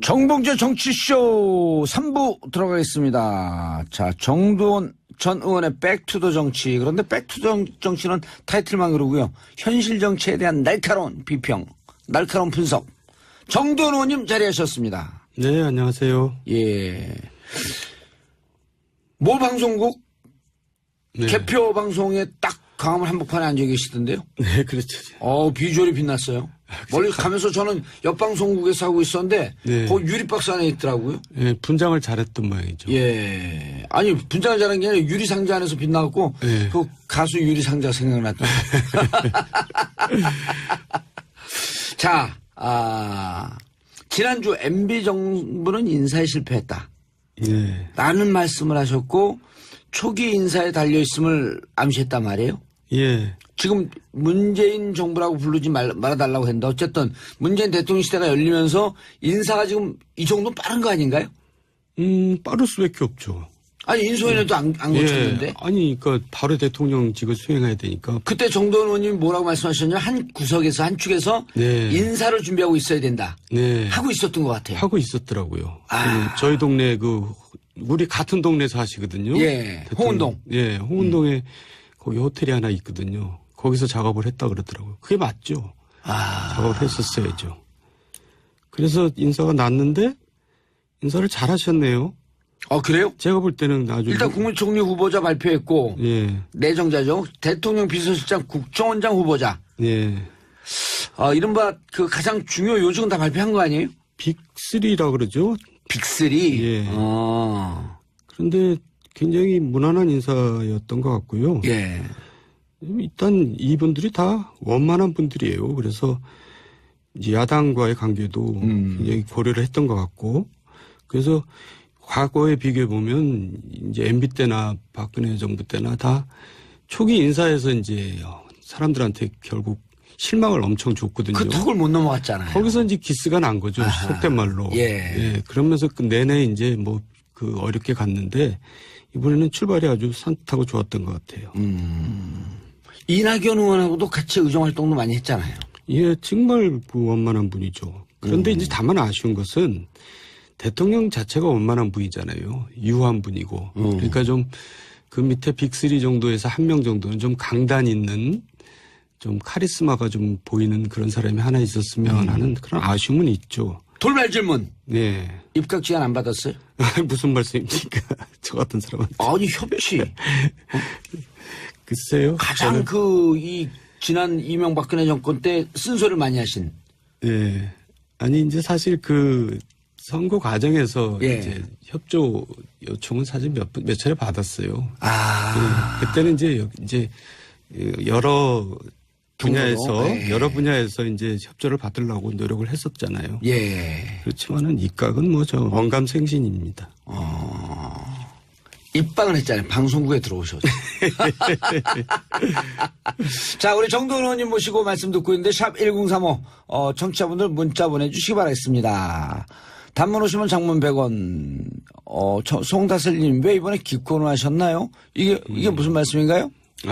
정봉재 정치쇼 3부 들어가겠습니다. 자, 정두원 전 의원의 백투더 정치. 그런데 백투더 정치는 타이틀만 그러고요. 현실 정치에 대한 날카로운 비평, 날카로운 분석. 정두원 의원님 자리하셨습니다. 네, 안녕하세요. 예. 모 방송국 네. 개표 방송에 딱 광화문 한복판에 앉아 계시던데요. 네, 그렇죠. 비주얼이 빛났어요. 멀리 가면서 저는 옆방송국에서 하고 있었는데, 네. 그 유리박스 안에 있더라고요. 네, 분장을 잘했던 모양이죠. 예. 아니, 분장을 잘한 게 아니라 유리상자 안에서 빛나고, 네. 그 가수 유리상자 생각났다. 자, 지난주 MB 정부는 인사에 실패했다. 네. 라는 말씀을 하셨고, 초기 인사에 달려있음을 암시했단 말이에요. 예. 지금 문재인 정부라고 부르지 말아달라고 했는데 어쨌든 문재인 대통령 시대가 열리면서 인사가 지금 이 정도는 빠른 거 아닌가요? 빠를 수밖에 없죠. 아니 인수위원회도 안 거쳤는데. 예. 아니, 그러니까 바로 대통령직을 수행해야 되니까. 그때 정도원 의원님이 뭐라고 말씀하셨냐? 한 구석에서 한 축에서 네. 인사를 준비하고 있어야 된다. 네. 하고 있었던 것 같아요. 하고 있었더라고요. 저희 동네 우리 같은 동네 사시거든요. 예. 홍은동. 예, 홍은동에 거기 호텔이 하나 있거든요. 거기서 작업을 했다 그러더라고요. 그게 맞죠. 작업을 했었어야죠. 그래서 인사가 났는데 인사를 잘 하셨네요. 그래요? 제가 볼 때는 아주. 일단 국무총리 후보자 발표했고. 예. 내정자죠. 대통령 비서실장 국정원장 후보자. 예. 이른바 그 가장 중요 요직은 다 발표한 거 아니에요? 빅3라 그러죠. 빅3? 예. 그런데 굉장히 무난한 인사였던 것 같고요. 예. 일단 이분들이 다 원만한 분들이에요. 그래서 이제 야당과의 관계도 굉장히 고려를 했던 것 같고, 그래서 과거에 비교해 보면 이제 MB 때나 박근혜 정부 때나 다 초기 인사에서 이제 사람들한테 결국 실망을 엄청 줬거든요. 그 턱을 못 넘어갔잖아요. 거기서 이제 기스가 난 거죠. 속된 말로. 예. 그러면서 그 내내 이제 어렵게 갔는데 이번에는 출발이 아주 산뜻하고 좋았던 것 같아요. 이낙연 의원하고도 같이 의정 활동도 많이 했잖아요. 예, 정말 원만한 분이죠. 그런데 이제 다만 아쉬운 것은 대통령 자체가 원만한 분이잖아요. 유한 분이고. 그러니까 좀 그 밑에 빅3 정도에서 한 명 정도는 좀 강단 있는 좀 카리스마가 좀 보이는 그런 사람이 하나 있었으면 하는 그런 아쉬움은 있죠. 돌발 질문. 네. 입각 지원 안 받았어요? 무슨 말씀입니까? 저 같은 사람한테. 아니, 협치. 글쎄요. 가장 지난 이명박근혜 정권 때 쓴소리를 많이 하신. 네. 아니, 이제 사실 선거 과정에서 예. 이제 협조 요청은 사실 몇 차례 받았어요. 네. 그때는 이제 여러 분야에서 이제 협조를 받으려고 노력을 했었잖아요. 예. 그렇지만은 입각은 언감생신입니다. 입방을 했잖아요. 방송국에 들어오셔서. 자, 우리 정도원 의원님 모시고 말씀 듣고 있는데 샵 1035 청취자분들 문자 보내주시기 바라겠습니다. 단문 오시면 장문 100원. 송다슬님 왜 이번에 기권을 하셨나요? 이게 무슨 말씀인가요?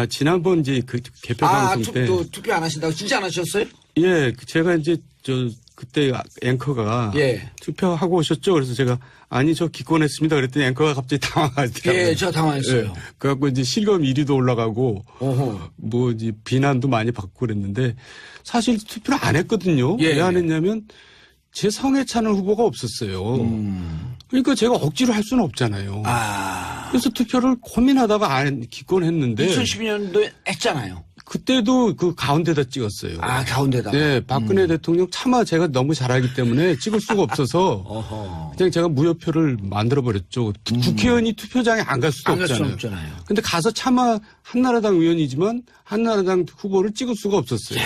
지난번 이제 개표 방송 때. 투표 안 하신다고 진짜 안 하셨어요? 예, 제가 이제 그때 앵커가 투표하고 오셨죠? 그래서 제가 저 기권했습니다. 그랬더니 앵커가 갑자기 당황하더라고요. 예, 제가 당황했어요. 예, 그래갖고 이제 실검 1위도 올라가고 이제 비난도 많이 받고 그랬는데 사실 투표를 안 했거든요. 예. 왜 안 했냐면 제 성에 차는 후보가 없었어요. 그러니까 제가 억지로 할 수는 없잖아요. 그래서 투표를 고민하다가 기권했는데 2012년도에 했잖아요. 그때도 가운데다 찍었어요. 가운데다. 네, 박근혜 대통령 차마 제가 너무 잘하기 때문에 찍을 수가 없어서 그냥 제가 무효표를 만들어버렸죠. 국회의원이 투표장에 안 갈 수도 없잖아요. 근데 가서 차마 한나라당 의원이지만 한나라당 후보를 찍을 수가 없었어요.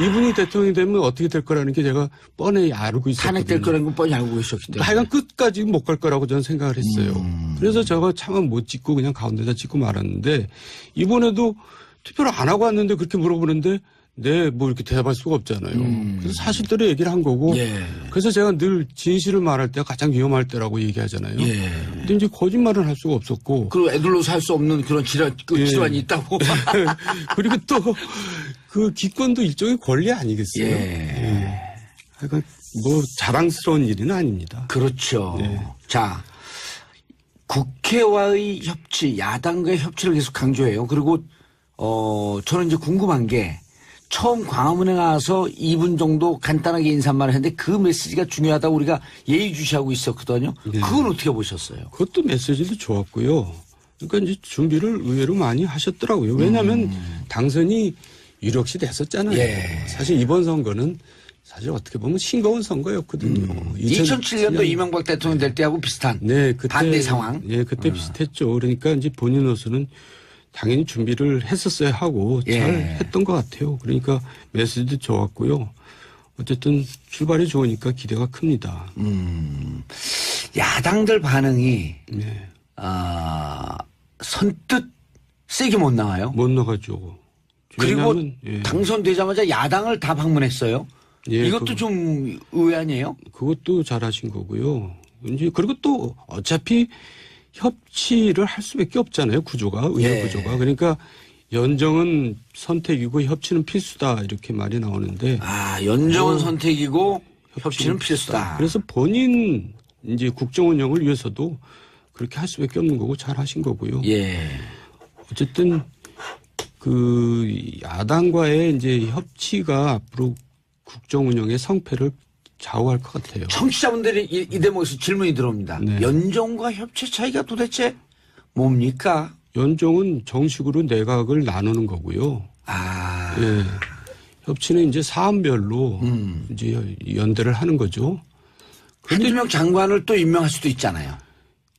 이분이 대통령이 되면 어떻게 될 거라는 게 제가 뻔히 알고 있었거든요. 탄핵될 거라는 건 뻔히 알고 계셨기 때문에. 하여간 끝까지 못 갈 거라고 저는 생각을 했어요. 그래서 제가 차마 못 찍고 그냥 가운데다 찍고 말았는데 이번에도 투표를 안 하고 왔는데 그렇게 물어보는데 이렇게 대답할 수가 없잖아요. 그래서 사실대로 얘기를 한 거고. 그래서 제가 늘 진실을 말할 때가 가장 위험할 때라고 얘기하잖아요. 근데 이제 거짓말은 할 수가 없었고. 그리고 애들로서 할 수 없는 그런 질환이 있다고. 그리고 또 기권도 일종의 권리 아니겠어요? 하여간 뭐 자랑스러운 일은 아닙니다. 그렇죠. 네. 자, 국회와의 협치, 야당과의 협치를 계속 강조해요. 그리고 저는 이제 궁금한 게 처음 광화문에 나와서 2분 정도 간단하게 인사말을 했는데 그 메시지가 중요하다고 우리가 예의주시하고 있었거든요. 네. 그건 어떻게 보셨어요? 그것도 메시지도 좋았고요. 그러니까 이제 준비를 의외로 많이 하셨더라고요. 왜냐하면 당선이 유력시 됐었잖아요. 예. 사실 이번 선거는 사실 어떻게 보면 싱거운 선거였거든요. 2007년도 이명박 대통령 될 때하고 비슷한 네, 그때, 반대 상황. 예, 그때 비슷했죠. 그러니까 이제 본인으로서는 당연히 준비를 했었어야 하고 예. 잘 했던 것 같아요. 그러니까 메시지도 좋았고요. 어쨌든 출발이 좋으니까 기대가 큽니다. 야당들 반응이 네. 선뜻 세게 못 나와요. 못 나가죠. 그리고 왜냐하면, 예. 당선되자마자 야당을 다 방문했어요. 예, 이것도 좀 의외 아니에요? 그것도 잘하신 거고요. 이제 그리고 또 어차피 협치를 할 수밖에 없잖아요. 구조가 의회 예. 구조가. 그러니까 연정은 선택이고 협치는 필수다 이렇게 말이 나오는데 연정은 선택이고 협치는 필수다. 그래서 본인 이제 국정 운영을 위해서도 그렇게 할 수밖에 없는 거고 잘하신 거고요. 예. 어쨌든 그 야당과의 이제 협치가 앞으로 국정 운영의 성패를 좌우할 것 같아요. 청취자분들이 이 대목에서 질문이 들어옵니다. 네. 연정과 협치 차이가 도대체 뭡니까? 연정은 정식으로 내각을 나누는 거고요. 예. 협치는 이제 사안별로 이제 연대를 하는 거죠. 한두 명 장관을 또 임명할 수도 있잖아요.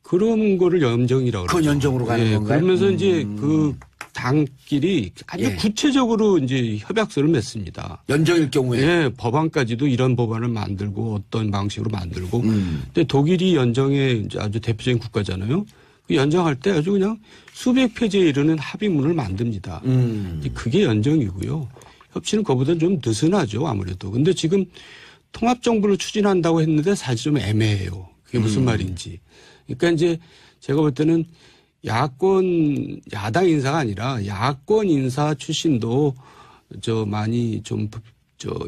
그런 거를 연정이라고 그건 그러죠. 연정으로 가는 예, 건가요? 그러면서 이제 그 당끼리 아주 예. 구체적으로 이제 협약서를 맺습니다. 연정일 경우에. 예, 법안까지도 이런 법안을 만들고 어떤 방식으로 만들고. 근데 독일이 연정의 이제 아주 대표적인 국가잖아요. 그 연정할 때 아주 그냥 수백 페이지에 이르는 합의문을 만듭니다. 이제 그게 연정이고요. 협치는 그보다 좀 느슨하죠, 아무래도. 근데 지금 통합정부를 추진한다고 했는데 사실 좀 애매해요. 그게 무슨 말인지. 그러니까 이제 제가 볼 때는 야당 인사가 아니라 야권 인사 출신도 많이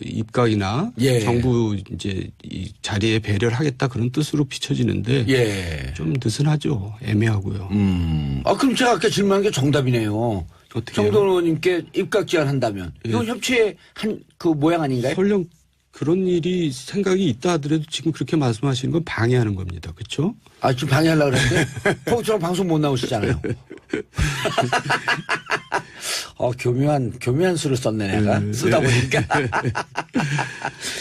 입각이나 예. 정부 이제 이 자리에 배려를 하겠다 그런 뜻으로 비춰지는데 예. 좀 느슨하죠. 애매하고요. 그럼 제가 아까 질문한 게 정답이네요. 어떻게 정돈 의원님께 입각 제안한다면 이건 협치의 한 그 모양 아닌가요? 설령 그런 일이 생각이 있다 하더라도 지금 그렇게 말씀하시는 건 방해하는 겁니다. 그렇죠? 지금 방해하려고 그랬는데 포항처럼 방송 못 나오시잖아요. 교묘한 수를 썼네 내가 쓰다 보니까.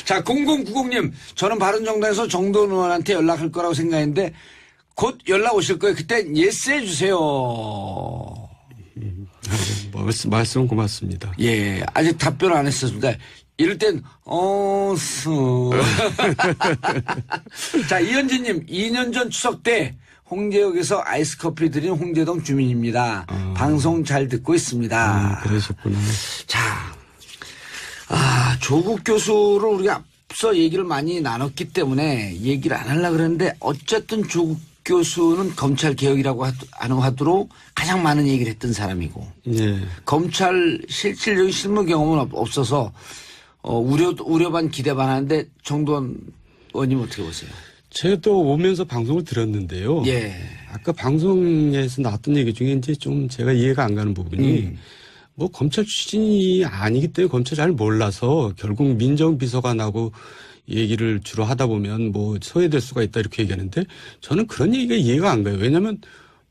자 0090님 저는 바른정당에서 정돈 의원한테 연락할 거라고 생각했는데 곧 연락 오실 거예요. 그때 예스 해주세요. 말씀 고맙습니다. 예, 아직 답변 안 했었습니다. 이럴 땐, 자, 이현진님, 2년 전 추석 때 홍제역에서 아이스 커피 드린 홍제동 주민입니다. 방송 잘 듣고 있습니다. 그러셨구나. 자, 조국 교수를 우리가 앞서 얘기를 많이 나눴기 때문에 얘기를 안 하려고 그랬는데 어쨌든 조국 교수는 검찰 개혁이라고 하도록 가장 많은 얘기를 했던 사람이고 네. 검찰 실질적인 실무 경험은 없어서 우려 반 기대 반 하는데 정도원 의원님 어떻게 보세요? 저도 오면서 방송을 들었는데요. 예. 아까 방송에서 나왔던 얘기 중에 이제 좀 제가 이해가 안 가는 부분이 뭐 검찰 출신이 아니기 때문에 검찰 잘 몰라서 결국 민정비서관하고 얘기를 주로 하다 보면 뭐 소외될 수가 있다 이렇게 얘기하는데 저는 그런 얘기가 이해가 안 가요. 왜냐하면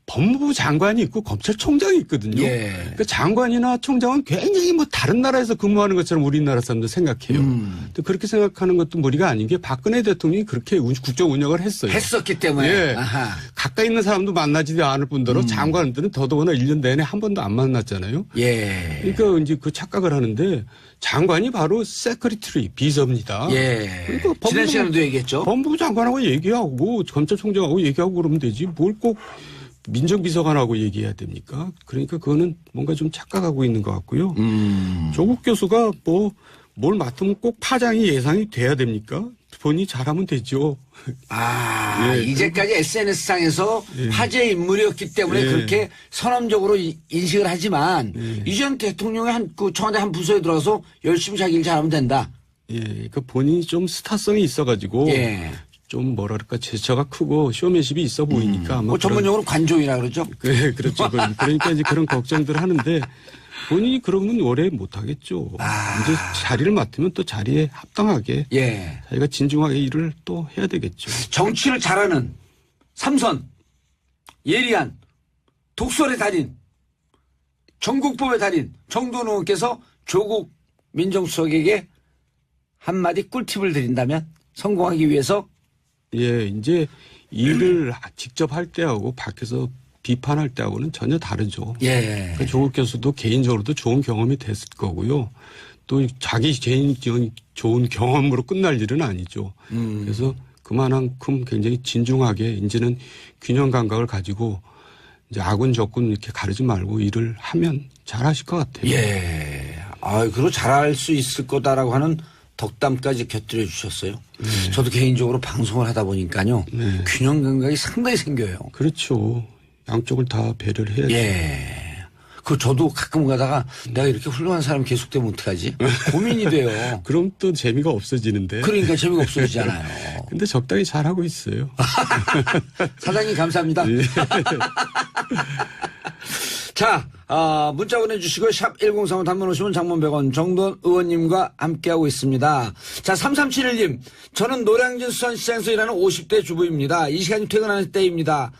법무부 장관이 있고 검찰총장이 있거든요. 예. 그러니까 장관이나 총장은 굉장히 뭐 다른 나라에서 근무하는 것처럼 우리나라 사람들 생각해요. 근데 그렇게 생각하는 것도 무리가 아닌 게 박근혜 대통령이 그렇게 국정 운영을 했어요. 했었기 때문에. 예. 아하. 가까이 있는 사람도 만나지도 않을 뿐더러 장관들은 더더구나 1년 내내 한 번도 안 만났잖아요. 예. 그러니까 이제 그 착각을 하는데 장관이 바로 세크리터리 비서입니다. 예. 그러니까 지난 시간에도 얘기했죠. 법무부 장관하고 얘기하고 검찰총장하고 얘기하고 그러면 되지 뭘 꼭 민정비서관하고 얘기해야 됩니까? 그러니까 그거는 뭔가 좀 착각하고 있는 것 같고요. 조국 교수가 뭘 맡으면 꼭 파장이 예상이 돼야 됩니까? 본인이 잘하면 되죠. 예. 이제까지 SNS상에서 화제 인물이었기 때문에 그렇게 선언적으로 인식을 하지만 이전 대통령의 청와대 한 부서에 들어가서 열심히 자기 일 잘하면 된다. 예, 그 본인이 좀 스타성이 있어가지고 예. 좀 뭐랄까 제처가 크고 쇼맨십이 있어 보이니까 아마 뭐 전문용어로 관종이라 그러죠. 네, 그렇죠. 그러니까 이제 그런 걱정들을 하는데 본인이 그러면 오래 못 하겠죠. 이제 자리를 맡으면 또 자리에 합당하게 예. 자기가 진중하게 일을 또 해야 되겠죠. 정치를 잘하는 삼선, 예리한, 독설의 달인, 전국법의 달인 정도원 의원께서 조국 민정수석에게 한마디 꿀팁을 드린다면 성공하기 위해서 예, 이제 일을 직접 할 때하고 밖에서 비판할 때하고는 전혀 다르죠. 예. 그러니까 조국 교수도 개인적으로도 좋은 경험이 됐을 거고요. 또 자기 개인 좋은 경험으로 끝날 일은 아니죠. 그래서 그만큼 굉장히 진중하게 이제는 균형 감각을 가지고 이제 아군 적군 이렇게 가르지 말고 일을 하면 잘하실 것 같아요. 예. 그리고 잘할 수 있을 거다라고 하는 덕담까지 곁들여 주셨어요. 저도 개인적으로 방송을 하다 보니까요. 균형 감각이 상당히 생겨요. 그렇죠. 양쪽을 다 배려를 해야죠. 예. 저도 가끔 가다가 내가 이렇게 훌륭한 사람이 계속되면 어떡하지? 고민이 돼요. 그럼 또 재미가 없어지는데. 그러니까 재미가 없어지잖아요. 근데 적당히 잘하고 있어요. 사장님 감사합니다. 예. 자, 문자 보내주시고 샵 1035 단문 50원 장문 100원 정도원 의원님과 함께하고 있습니다. 자, 3371님. 저는 노량진 수산시장에서 일하는 50대 주부입니다. 이 시간이 퇴근하는 때입니다.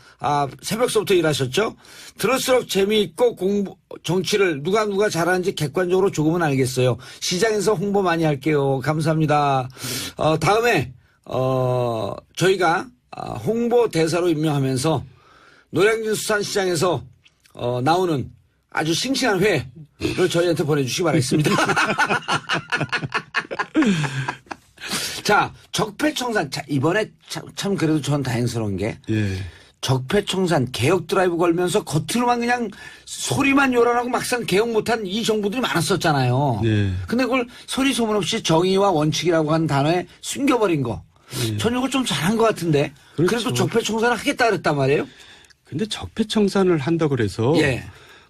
새벽서부터 일하셨죠? 들을수록 재미있고 정치를 누가 잘하는지 객관적으로 조금은 알겠어요. 시장에서 홍보 많이 할게요. 감사합니다. 다음에 저희가 홍보 대사로 임명하면서 노량진 수산시장에서 나오는 아주 싱싱한 회를 저희한테 보내주시기 바라겠습니다. 자, 적폐청산. 자, 이번에 참 그래도 전 다행스러운 게. 예. 적폐청산 개혁 드라이브 걸면서 겉으로만 그냥 소리만 요란하고 막상 개혁 못한 이 정부들이 많았었잖아요. 네. 근데 그걸 소리 소문 없이 정의와 원칙이라고 하는 단어에 숨겨버린 거. 전 이거 좀 잘한 것 같은데. 그렇죠. 그래도 적폐청산을 하겠다 그랬단 말이에요. 근데 적폐청산을 한다 그래서 예.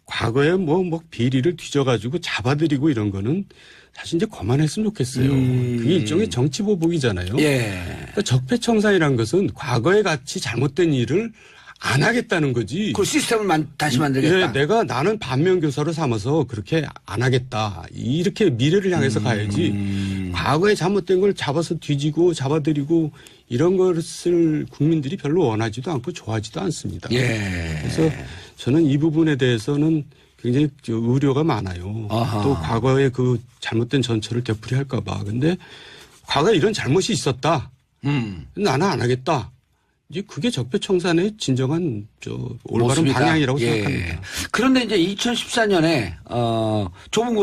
과거에 뭐 비리를 뒤져가지고 잡아들이고 이런 거는 사실 이제 그만했으면 좋겠어요. 그게 일종의 정치보복이잖아요. 예. 그러니까 적폐청산이라는 것은 과거에 같이 잘못된 일을 안 하겠다는 거지. 그 시스템을 다시 만들겠다. 예, 나는 반면교사로 삼아서 그렇게 안 하겠다. 이렇게 미래를 향해서 가야지. 과거에 잘못된 걸 잡아서 뒤지고 잡아들이고 이런 것을 국민들이 별로 원하지도 않고 좋아하지도 않습니다. 예. 그래서 저는 이 부분에 대해서는 굉장히 우려가 많아요. 아하. 또 과거에 그 잘못된 전철을 되풀이할까 봐. 근데 과거에 이런 잘못이 있었다. 나는 안 하겠다. 이제 그게 적폐청산의 진정한 올바른 모습이다. 방향이라고 예. 생각합니다. 그런데 이제 2014년에 좁은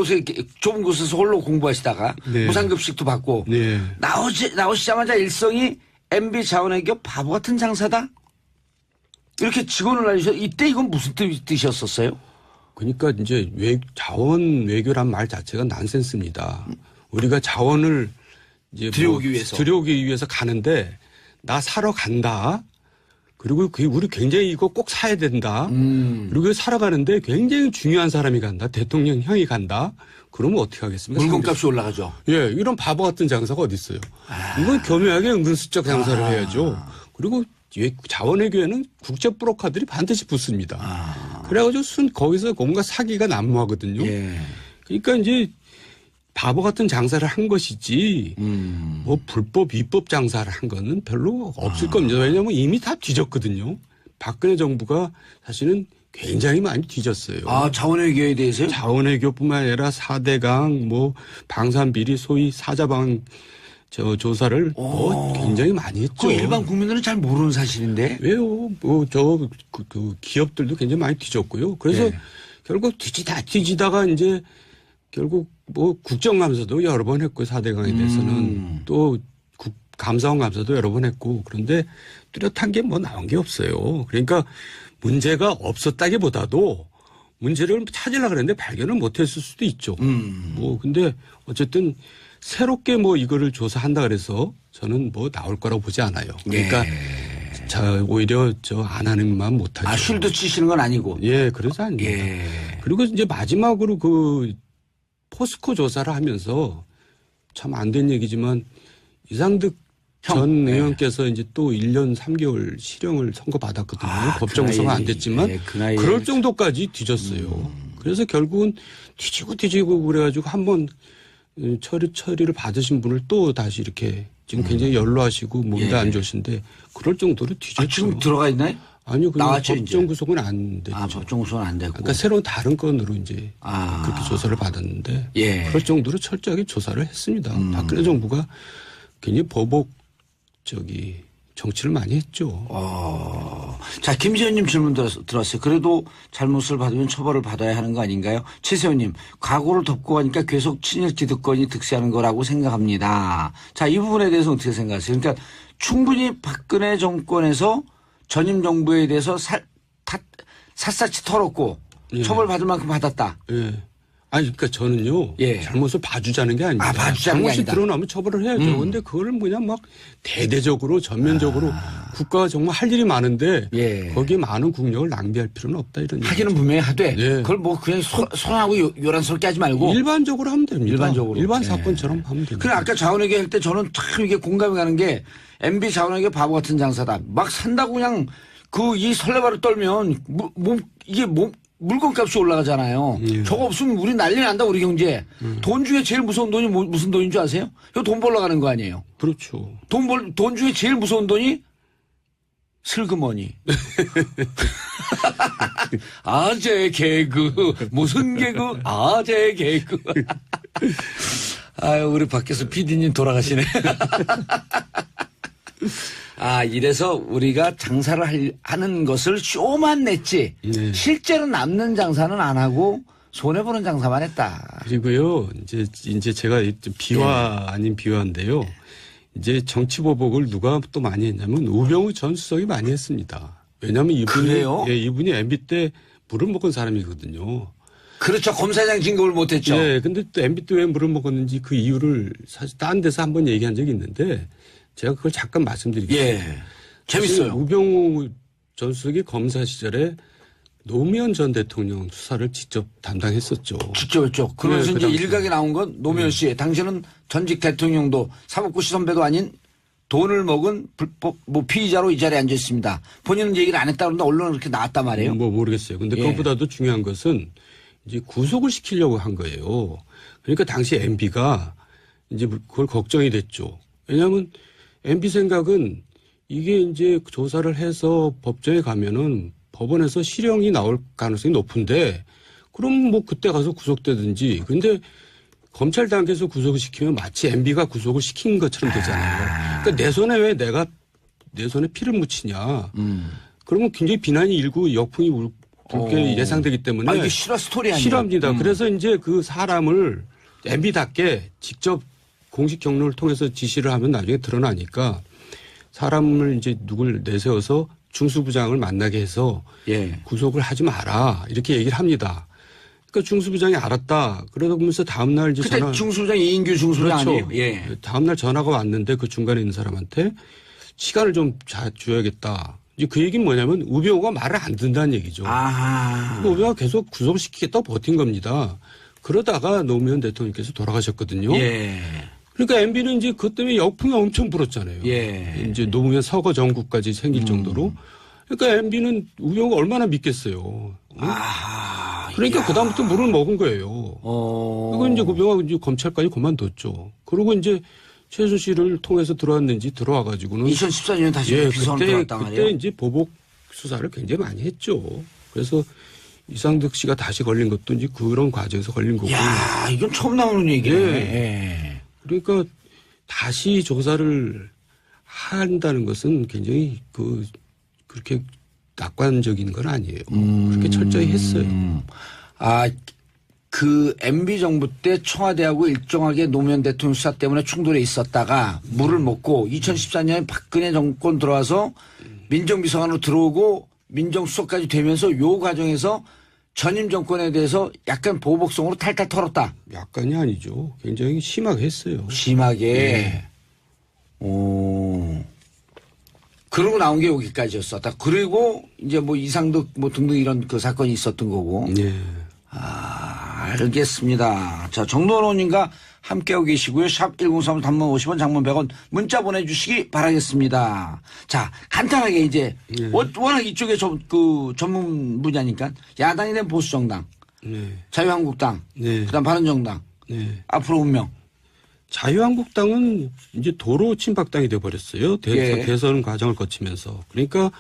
곳에서 홀로 공부하시다가 네. 무상급식도 받고 네. 나오시자마자 일성이 MB 자원외교 바보 같은 장사다? 이렇게 직원을 알리셔. 이때 이건 무슨 뜻이었었어요? 그러니까 이제 자원 외교란 말 자체가 난센스입니다. 우리가 자원을 이제 들여오기 위해서 가는데 나 사러 간다. 그리고 우리 굉장히 이거 꼭 사야 된다. 그리고 살아가는데 굉장히 중요한 사람이 간다. 대통령형이 간다. 그러면 어떻게 하겠습니까? 물건값이 올라가죠. 예, 이런 바보 같은 장사가 어디 있어요? 이건 교묘하게 은근슬쩍 장사를 해야죠. 그리고 자원외교에는 국제 브로커들이 반드시 붙습니다. 그래가지고 거기서 뭔가 사기가 난무하거든요. 예. 그러니까 이제 바보 같은 장사를 한 것이지 뭐 불법 위법 장사를 한 거는 별로 없을 겁니다. 왜냐하면 이미 다 뒤졌거든요. 박근혜 정부가 사실은 굉장히 많이 뒤졌어요. 자원외교에 대해서요? 자원외교뿐만 아니라 4대강 뭐 방산비리 소위 사자방 조사를 굉장히 많이 했죠. 그 일반 국민들은 잘 모르는 사실인데. 왜요? 그 기업들도 굉장히 많이 뒤졌고요. 그래서 네. 결국 뒤지다가 이제 결국 뭐 국정감사도 여러 번 했고 4대강에 대해서는 또 감사원 감사도 여러 번 했고 그런데 뚜렷한 게 뭐 나온 게 없어요. 그러니까 문제가 없었다기보다도 문제를 찾으려고 그랬는데 발견을 못했을 수도 있죠. 뭐 근데 어쨌든 새롭게 뭐 이거를 조사한다 그래서 저는 뭐 나올 거라고 보지 않아요. 그러니까 오히려 안 하는만 못하죠. 쉴드 치시는 건 아니고. 예, 그러지 않습니다. 그리고 이제 마지막으로 그 포스코 조사를 하면서 참 안 된 얘기지만 이상득 전 의원께서 이제 또 1년 3개월 실형을 선고받았거든요. 법정 구속은 안 됐지만 그럴 정도까지 뒤졌어요. 그래서 결국은 뒤지고 그래가지고 한번 처리를 받으신 분을 또 다시 이렇게 지금 굉장히 연로하시고 몸도 안 좋으신데 그럴 정도로 뒤졌죠. 지금 들어가 있나요? 아니요. 나왔죠, 법정 구속은 안 됐죠. 법정 구속은 안 되고. 그러니까 새로운 다른 건으로 이제 그렇게 조사를 받았는데 그럴 정도로 철저하게 조사를 했습니다. 박근혜 정부가 굉장히 정치를 많이 했죠. 자, 김세현님 질문 들었어요. 그래도 잘못을 받으면 처벌을 받아야 하는 거 아닌가요? 최세현님, 과거를 덮고 가니까 계속 친일 기득권이 득세하는 거라고 생각합니다. 자, 이 부분에 대해서 어떻게 생각하세요? 그러니까 충분히 박근혜 정권에서 전임 정부에 대해서 샅샅이 털었고 처벌받을 만큼 받았다. 예. 아니, 그러니까 저는요. 잘못을 봐주자는 게 아니에요. 잘못이 드러나면 처벌을 해야죠. 그런데 그걸 그냥 막 대대적으로 전면적으로 국가가 정말 할 일이 많은데 거기에 많은 국력을 낭비할 필요는 없다 이런 하기는 분명히 하되 그걸 뭐 그냥 손하고 요란스럽게 하지 말고 일반적으로 하면 됩니다. 일반적으로. 일반 사건처럼 하면 됩니다. 그래 아까 자원회계 할 때 저는 참 이게 공감이 가는 게 MB 자원회계 바보 같은 장사다. 막 산다고 그냥 이 설레발을 떨면 물건값이 올라가잖아요. 저거 없으면 우리 난리 난다 우리 경제. 돈 중에 제일 무서운 돈이 무슨 돈인 줄 아세요? 이거 돈 벌러 가는 거 아니에요. 그렇죠. 돈 중에 제일 무서운 돈이 슬그머니. 아재 개그 무슨 개그 아재 개그. 아유 우리 밖에서 PD님 돌아가시네. 이래서 우리가 장사를 하는 것을 쇼만 냈지 실제로 남는 장사는 안 하고 손해보는 장사만 했다. 그리고요 이제 제가 비화 아닌 비화인데요. 이제 정치보복을 누가 또 많이 했냐면 우병우 전 수석이 많이 했습니다. 왜냐하면 이분이 MB 때 물을 먹은 사람이거든요. 그렇죠. 검사장 진급을 못했죠. 근데 또 MB 때 왜 물을 먹었는지 그 이유를 사실 다른 데서 한번 얘기한 적이 있는데 제가 그걸 잠깐 말씀드리겠습니다. 재밌어요. 우병우 전 수석이 검사 시절에 노무현 전 대통령 수사를 직접 담당했었죠. 직접 했죠. 그러면서 이제 일각에 나온 건 노무현 씨, 당신은 전직 대통령도 사법고시 선배도 아닌 돈을 먹은 불법 피의자로 이 자리에 앉아 있습니다. 본인은 얘기를 안 했다 그러는데 언론은 그렇게 나왔단 말이에요. 모르겠어요. 근데 그것보다도 중요한 것은 이제 구속을 시키려고 한 거예요. 그러니까 당시 MB가 이제 그걸 걱정이 됐죠. 왜냐하면 MB 생각은 이게 이제 조사를 해서 법정에 가면은 법원에서 실형이 나올 가능성이 높은데 그럼 뭐 그때 가서 구속되든지 근데 검찰 단계에서 구속을 시키면 마치 MB가 구속을 시킨 것처럼 되잖아요. 그러니까 내 손에 왜 내가 내 손에 피를 묻히냐. 그러면 굉장히 비난이 일고 역풍이 불게 예상되기 때문에. 이게 실화 스토리 아니에요? 실화입니다. 그래서 이제 그 사람을 MB답게 직접 공식 경로를 통해서 지시를 하면 나중에 드러나니까 사람을 이제 누굴 내세워서 중수부장을 만나게 해서 구속을 하지 마라 이렇게 얘기를 합니다. 그러니까 중수부장이 알았다. 그러다 보면서 다음날 이제 그때 중수부장이 이인규 중수부장 그렇죠. 아니에요? 다음날 전화가 왔는데 그 중간에 있는 사람한테 시간을 좀 줘야겠다. 이제 그 얘기는 뭐냐면 우병우가 말을 안 듣는다는 얘기죠. 그러니까 우병우가 계속 구속시키겠다고 버틴 겁니다. 그러다가 노무현 대통령께서 돌아가셨거든요. 그러니까 MB는 이제 그것 때문에 역풍이 엄청 불었잖아요. 이제 노무현 서거 정국까지 생길 정도로. 그러니까 MB는 우병우가 얼마나 믿겠어요. 그러니까 그다음부터 물을 먹은 거예요. 그리고 이제 우병우가 이제 검찰까지 그만뒀죠. 그리고 이제 최순실을 통해서 들어왔는지 들어와가지고는 2014년에 다시 비서관으로 들어왔단 말이에요. 그때 이제 보복 수사를 굉장히 많이 했죠. 그래서 이상득 씨가 다시 걸린 것도 이제 그런 과정에서 걸린 거고. 야, 이건 처음 나오는 얘기네. 그러니까 다시 조사를 한다는 것은 굉장히 그렇게 낙관적인 건 아니에요. 그렇게 철저히 했어요. 그 MB 정부 때 청와대하고 일정하게 노무현 대통령 수사 때문에 충돌이 있었다가 물을 먹고 2014년에 박근혜 정권 들어와서 민정비서관으로 들어오고 민정수석까지 되면서 요 과정에서 전임 정권에 대해서 약간 보복성으로 탈탈 털었다. 약간이 아니죠. 굉장히 심하게 했어요. 심하게. 그러고 나온 게 여기까지였었다. 그리고 이제 뭐 이상득 뭐 등등 이런 그 사건이 있었던 거고. 알겠습니다. 자, 정도원님과 함께하고 계시고요. 샵 1035 단문 50원 장문 100원 문자 보내주시기 바라겠습니다. 자, 간단하게 이제 워낙 이쪽에 그 전문 분야니까 야당이 된 보수정당, 자유한국당, 그다음 바른정당, 앞으로 운명. 자유한국당은 이제 도로 친박당이 돼버렸어요. 대선 과정을 거치면서. 그러니까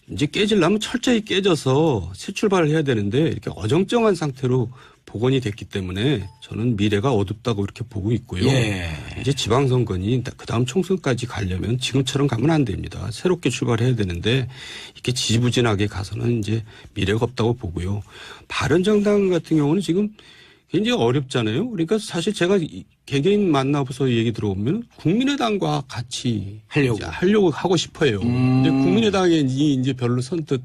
이제 깨지려면 철저히 깨져서 새 출발을 해야 되는데 이렇게 어정쩡한 상태로 복원이 됐기 때문에 저는 미래가 어둡다고 이렇게 보고 있고요. 이제 지방선거니 그다음 총선까지 가려면 지금처럼 가면 안 됩니다. 새롭게 출발해야 되는데 이렇게 지지부진하게 가서는 이제 미래가 없다고 보고요. 바른정당 같은 경우는 지금 굉장히 어렵잖아요. 그러니까 사실 제가 개개인 만나서 얘기 들어보면 국민의당과 같이 하려고 하고 싶어요. 근데 국민의당이 이제 별로 선뜻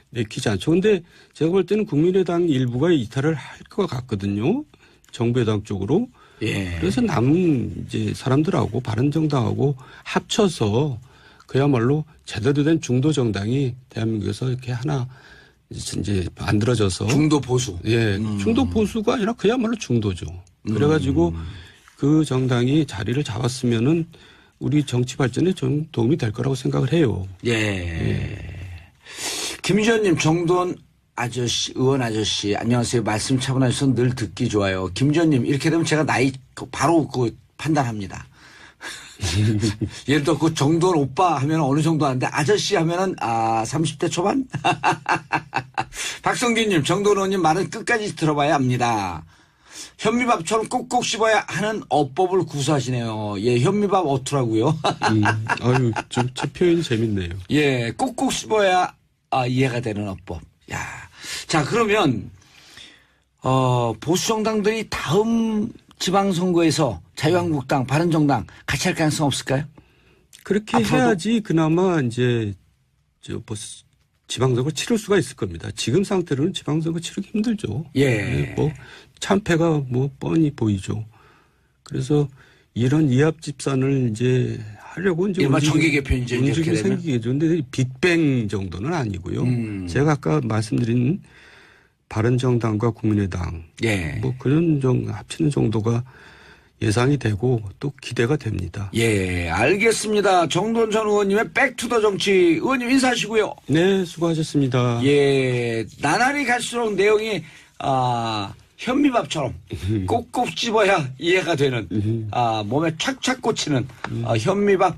내키지 않죠. 근데 제가 볼 때는 국민의당 일부가 이탈을 할 것 같거든요. 정부여당 쪽으로. 그래서 남은 이제 사람들하고 바른정당하고 합쳐서 그야말로 제대로 된 중도 정당이 대한민국에서 이렇게 하나 이제 만들어져서 중도 보수. 중도 보수가 아니라 그야말로 중도죠. 그래가지고 그 정당이 자리를 잡았으면은 우리 정치 발전에 좀 도움이 될 거라고 생각을 해요. 김지현님, 정돈 아저씨, 의원 아저씨, 안녕하세요. 말씀 차분하셔서 늘 듣기 좋아요. 김지현님, 이렇게 되면 제가 나이 바로 판단합니다. 예를 들어 그 정돈 오빠 하면 어느 정도 하는데 아저씨 하면은 30대 초반? 박성균님, 정돈 의원님 말은 끝까지 들어봐야 합니다. 현미밥처럼 꼭꼭 씹어야 하는 어법을 구사하시네요. 현미밥 어투라고요. 아유, 좀 제 표현이 재밌네요. 꼭꼭 씹어야 이해가 되는 어법. 자, 그러면 보수 정당들이 다음 지방선거에서 자유한국당, 바른정당 같이 할 가능성 없을까요? 그렇게 앞으로도? 해야지 그나마 이제 지방선거 치를 수가 있을 겁니다. 지금 상태로는 지방선거 치르기 힘들죠. 참패가 뻔히 보이죠. 그래서 이런 이합집산을 이제 하려고 이제 정계 개편 이제 움직임이 생기겠죠. 근데 빅뱅 정도는 아니고요. 제가 아까 말씀드린 바른정당과 국민의당 그런 합치는 정도가 예상이 되고 또 기대가 됩니다. 알겠습니다. 정돈 전 의원님의 백투더 정치 의원님 인사하시고요. 네, 수고하셨습니다. 나날이 갈수록 내용이 현미밥처럼 꼭꼭 씹어야 이해가 되는 몸에 착착 꽂히는 현미밥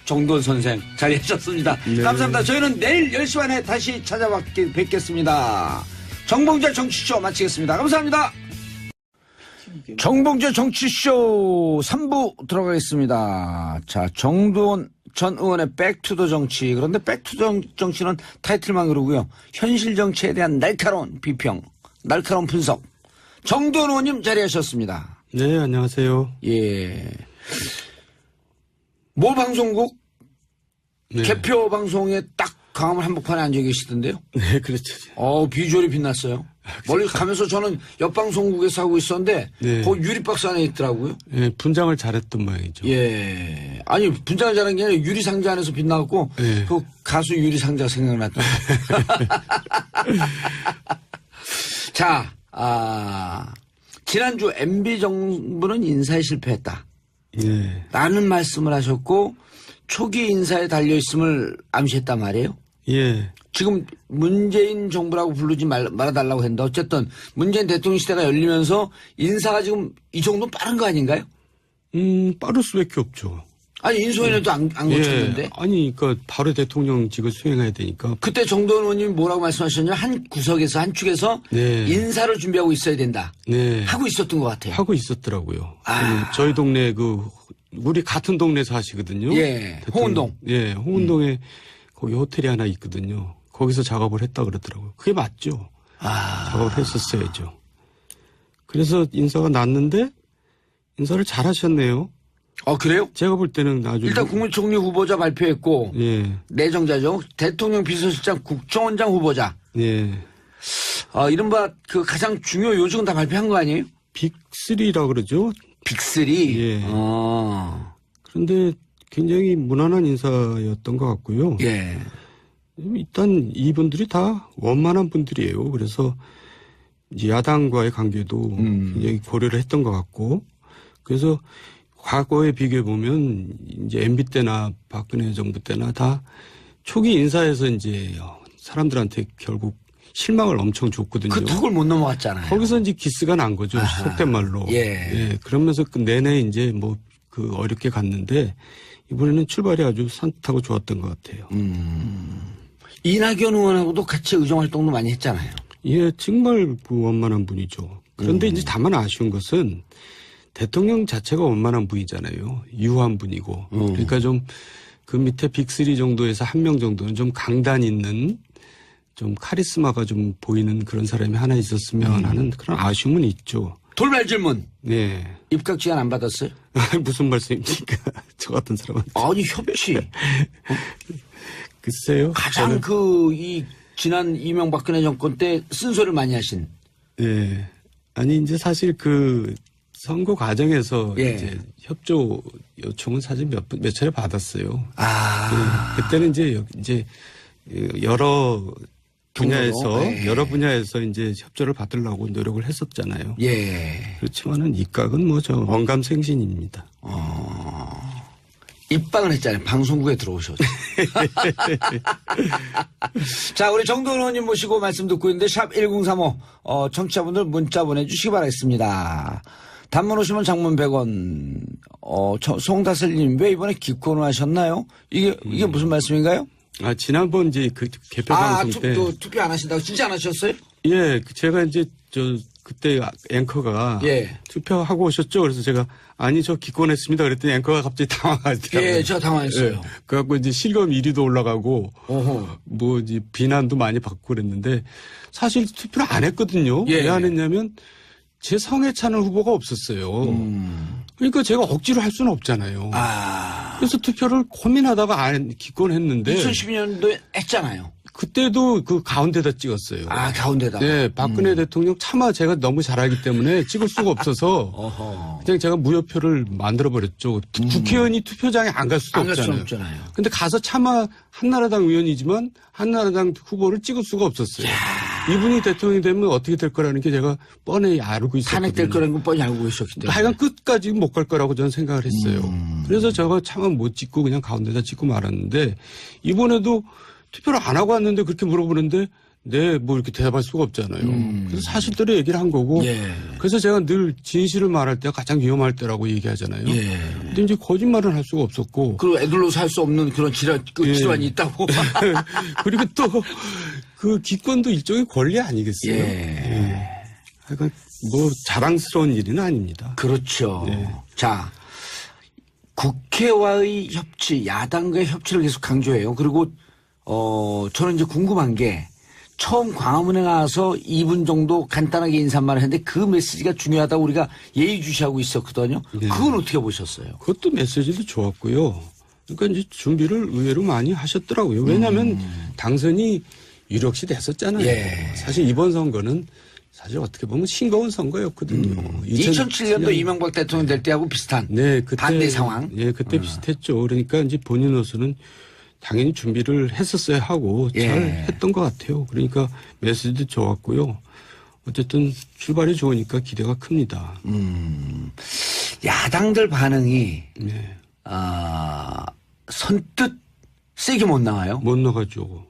정돈 선생 잘하셨습니다. 감사합니다. 저희는 내일 10시 반에 다시 찾아뵙겠습니다. 정봉재 정치쇼 마치겠습니다. 감사합니다. 정봉재 정치쇼 3부 들어가겠습니다. 자, 정두원 전 의원의 백투더 정치. 그런데 백투더 정치는 타이틀만 그러고요. 현실 정치에 대한 날카로운 비평, 날카로운 분석. 정두원 의원님 자리하셨습니다. 네, 안녕하세요. 모 방송국 개표 방송에 딱 광화문 한복판에 앉아 계시던데요. 네, 그렇죠. 비주얼이 빛났어요. 멀리 가면서 저는 옆 방송국에서 하고 있었는데 거기 유리박스 안에 있더라고요. 분장을 잘했던 모양이죠. 아니 분장을 잘한 게 아니라 유리상자 안에서 빛나고 그 가수 유리상자 생각났다. 자, 지난주 MB 정부는 인사에 실패했다. 라는 말씀을 하셨고 초기 인사에 달려있음을 암시했단 말이에요. 지금 문재인 정부라고 부르지 말아달라고 했는데 어쨌든 문재인 대통령 시대가 열리면서 인사가 지금 이 정도 빠른 거 아닌가요? 빠를 수밖에 없죠. 아니 인수위원회도 안 거쳤는데. 아니 그러니까 바로 대통령직을 수행해야 되니까. 그때 정도원 의원님이 뭐라고 말씀하셨냐면 한 구석에서 한 축에서 인사를 준비하고 있어야 된다. 하고 있었던 것 같아요. 하고 있었더라고요. 저희 동네 우리 같은 동네에서 하시거든요. 홍은동. 홍은동에 거기 호텔이 하나 있거든요. 거기서 작업을 했다 그러더라고요. 그게 맞죠. 작업을 했었어야죠. 그래서 인사가 났는데 인사를 잘 하셨네요. 그래요? 제가 볼 때는 나중에. 일단 국무총리 후보자 발표했고. 내정자죠. 대통령 비서실장 국정원장 후보자. 이른바 그 가장 중요 요직은 다 발표한 거 아니에요? 빅3라 그러죠. 빅3? 그런데 굉장히 무난한 인사였던 것 같고요. 일단 이분들이 다 원만한 분들이에요. 그래서 이제 야당과의 관계도 굉장히 고려를 했던 것 같고, 그래서 과거에 비교해 보면 이제 MB 때나 박근혜 정부 때나 다 초기 인사에서 이제 사람들한테 결국 실망을 엄청 줬거든요. 그 턱을 못 넘어갔잖아요. 거기서 이제 기스가 난 거죠. 아하. 속된 말로. 예. 그러면서 그 내내 이제 뭐 그 어렵게 갔는데 이번에는 출발이 아주 산뜻하고 좋았던 것 같아요. 이낙연 의원하고도 같이 의정 활동도 많이 했잖아요. 예, 정말 그 원만한 분이죠. 그런데 이제 다만 아쉬운 것은 대통령 자체가 원만한 분이잖아요. 유한 분이고. 그러니까 좀 그 밑에 빅3 정도에서 한 명 정도는 좀 강단 있는 좀 카리스마가 좀 보이는 그런 사람이 하나 있었으면 하는 그런 아쉬움은 있죠. 돌발 질문. 네. 입각 지원 안 받았어요? 무슨 말씀입니까? 저 같은 사람한테. 아니, 협치. 글쎄요. 가장 이 지난 이명박근혜 정권 때 쓴소리를 많이 하신. 예. 아니, 이제 사실 그 선거 과정에서 예. 이제 협조 요청은 사실 몇 차례 받았어요. 아. 예. 그때는 이제 여러 분야에서 경로로? 예. 여러 분야에서 이제 협조를 받으려고 노력을 했었잖아요. 예. 그렇지만은 입각은 뭐 저 언감생신입니다. 입방을 했잖아요. 방송국에 들어오셔서. 자, 우리 정도원 의원님 모시고 말씀 듣고 있는데 샵 1035 청취자분들 문자 보내주시기 바라겠습니다. 단문 오시면 장문 100원. 송다슬님 왜 이번에 기권을 하셨나요? 이게 무슨 말씀인가요? 아, 지난번 이제 그 개표 방송 때. 투표 안 하신다고 진짜 안 하셨어요? 예, 제가 이제 그때 앵커가 예. 투표하고 오셨죠? 그래서 제가 아니 저 기권했습니다. 그랬더니 앵커가 갑자기 당황하더라고요. 예, 제가 당황했어요. 예, 그래갖고 이제 실검 1위도 올라가고 어허. 뭐 이제 비난도 많이 받고 그랬는데 사실 투표를 안 했거든요. 예. 왜 안 했냐면 제 성에 차는 후보가 없었어요. 그러니까 제가 억지로 할 수는 없잖아요. 아. 그래서 투표를 고민하다가 기권했는데 2012년도에 했잖아요. 그때도 그 가운데다 찍었어요. 아, 가운데다. 네, 박근혜 대통령 차마 제가 너무 잘하기 때문에 찍을 수가 없어서 어허. 그냥 제가 무효표를 만들어버렸죠. 국회의원이 투표장에 안 갈 수도 안 갈 수는 없잖아요. 없잖아요. 근데 가서 차마 한나라당 의원이지만 한나라당 후보를 찍을 수가 없었어요. 이분이 대통령이 되면 어떻게 될 거라는 게 제가 뻔히 알고 있었거든요. 탄핵될 거라는 건 뻔히 알고 계셨기 때문에. 하여간 끝까지 못 갈 거라고 저는 생각을 했어요. 그래서 제가 차마 못 찍고 그냥 가운데다 찍고 말았는데 이번에도 투표를 안 하고 왔는데 그렇게 물어보는데 네, 뭐 이렇게 대답할 수가 없잖아요. 그래서 사실대로 얘기를 한 거고. 예. 그래서 제가 늘 진실을 말할 때가 가장 위험할 때라고 얘기하잖아요. 예. 근데 이제 거짓말은 할 수가 없었고. 그리고 애들로 살 수 없는 그런 질환이 있다고. 그리고 또 그 기권도 일종의 권리 아니겠어요? 예. 하여간 뭐 자랑스러운 일은 아닙니다. 그렇죠. 네. 자, 국회와의 협치, 야당과의 협치를 계속 강조해요. 그리고 저는 이제 궁금한 게 처음 광화문에 나와서 2분 정도 간단하게 인사말을 했는데 그 메시지가 중요하다고 우리가 예의주시하고 있었거든요. 네. 그건 어떻게 보셨어요? 그것도 메시지도 좋았고요. 그러니까 이제 준비를 의외로 많이 하셨더라고요. 왜냐하면 당선이 유력시 됐었잖아요. 예. 사실 이번 선거는 사실 어떻게 보면 싱거운 선거였거든요. 2007년도 이명박 대통령 될 때하고 비슷한 네, 그때, 반대 상황. 예, 그때 비슷했죠. 그러니까 이제 본인으로서는 당연히 준비를 했었어야 하고 잘 예. 했던 것 같아요. 그러니까 메시지도 좋았고요. 어쨌든 출발이 좋으니까 기대가 큽니다. 야당들 반응이 네. 선뜻 세게 못 나와요. 못 나가죠.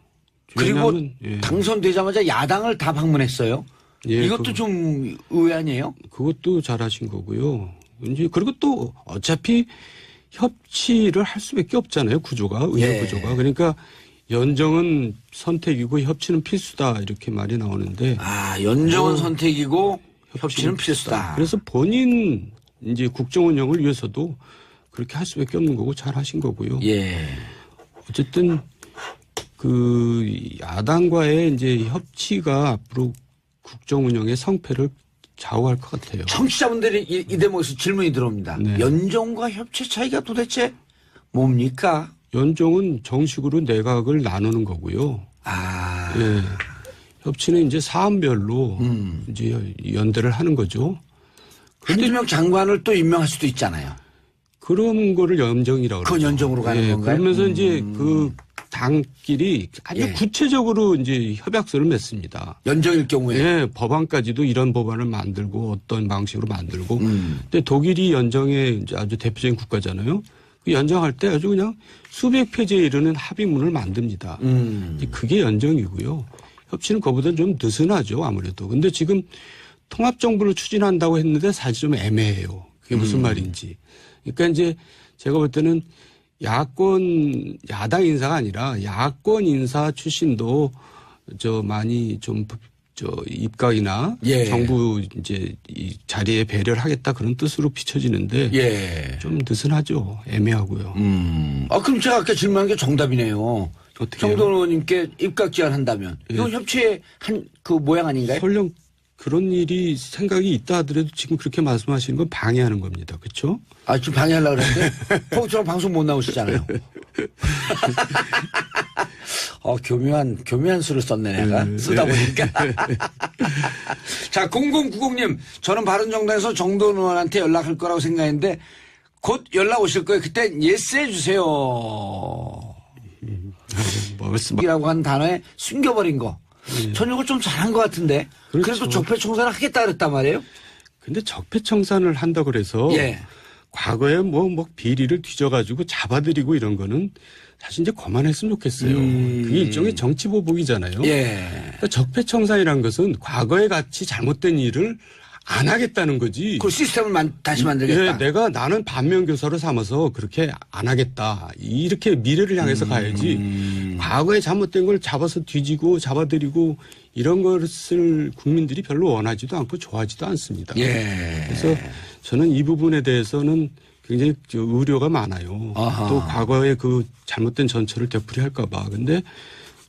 그리고 왜냐하면, 예. 당선되자마자 야당을 다 방문했어요. 예, 이것도 좀 의외 아니에요? 그것도 잘하신 거고요. 이제 그리고 또 어차피 협치를 할 수밖에 없잖아요. 구조가 의회 예. 구조가. 그러니까 연정은 선택이고 협치는 필수다 이렇게 말이 나오는데. 연정은 선택이고 협치는 필수다. 그래서 본인 이제 국정 운영을 위해서도 그렇게 할 수밖에 없는 거고 잘 하신 거고요. 예. 어쨌든 그 야당과의 이제 협치가 앞으로 국정 운영의 성패를 좌우할 것 같아요. 청취자분들이 이 대목에서 질문이 들어옵니다. 네. 연정과 협치 차이가 도대체 뭡니까? 연정은 정식으로 내각을 나누는 거고요. 예. 협치는 이제 사안별로 이제 연대를 하는 거죠. 한두 명 장관을 또 임명할 수도 있잖아요. 그런 거를 연정이라고 그건 그러죠. 연정으로 가는 예, 건가요? 그러면서 이제 그 당끼리 아주 예. 구체적으로 이제 협약서를 맺습니다. 연정일 경우에. 예, 법안까지도 이런 법안을 만들고 어떤 방식으로 만들고. 근데 독일이 연정의 이제 아주 대표적인 국가잖아요. 그 연정할 때 아주 그냥 수백 페이지에 이르는 합의문을 만듭니다. 이제 그게 연정이고요. 협치는 그보다 좀 느슨하죠, 아무래도. 근데 지금 통합정부를 추진한다고 했는데 사실 좀 애매해요. 그게 무슨 말인지. 그러니까 이제 제가 볼 때는 야당 인사가 아니라 야권 인사 출신도 많이 좀 입각이나 예. 정부 이제 이 자리에 배려를 하겠다 그런 뜻으로 비춰지는데 예. 좀 느슨하죠. 애매하고요. 그럼 제가 아까 질문한 게 정답이네요. 어떻게 정돈 의원님께 입각 제안한다면 이건 협치의 한 그 모양 아닌가요? 설령 그런 일이 생각이 있다 하더라도 지금 그렇게 말씀하시는 건 방해하는 겁니다. 그렇죠? 지금 방해하려고 그랬는데 저랑 방송 못 나오시잖아요. 교묘한 수를 썼네 내가 쓰다 보니까. 자 0090님 저는 바른정당에서 정돈 의원한테 연락할 거라고 생각했는데 곧 연락 오실 거예요. 그때 예스 해주세요. 이라고 한 단어에 숨겨버린 거. 전 이걸 좀 잘한 것 같은데. 그렇죠. 그래도 적폐청산을 하겠다 그랬단 말이에요. 근데 적폐청산을 한다 그래서 예. 과거에 뭐 비리를 뒤져가지고 잡아들이고 이런 거는 사실 이제 그만했으면 좋겠어요. 그게 일종의 정치 보복이잖아요. 예. 그러니까 적폐청산이라는 것은 과거에 같이 잘못된 일을 안 하겠다는 거지. 그 시스템을 다시 만들겠다. 예, 나는 반면교사로 삼아서 그렇게 안 하겠다. 이렇게 미래를 향해서 가야지. 과거에 잘못된 걸 잡아서 뒤지고 잡아들이고 이런 것을 국민들이 별로 원하지도 않고 좋아하지도 않습니다. 예. 그래서 저는 이 부분에 대해서는 굉장히 우려가 많아요. 아하. 또 과거에 그 잘못된 전철을 되풀이할까 봐. 근데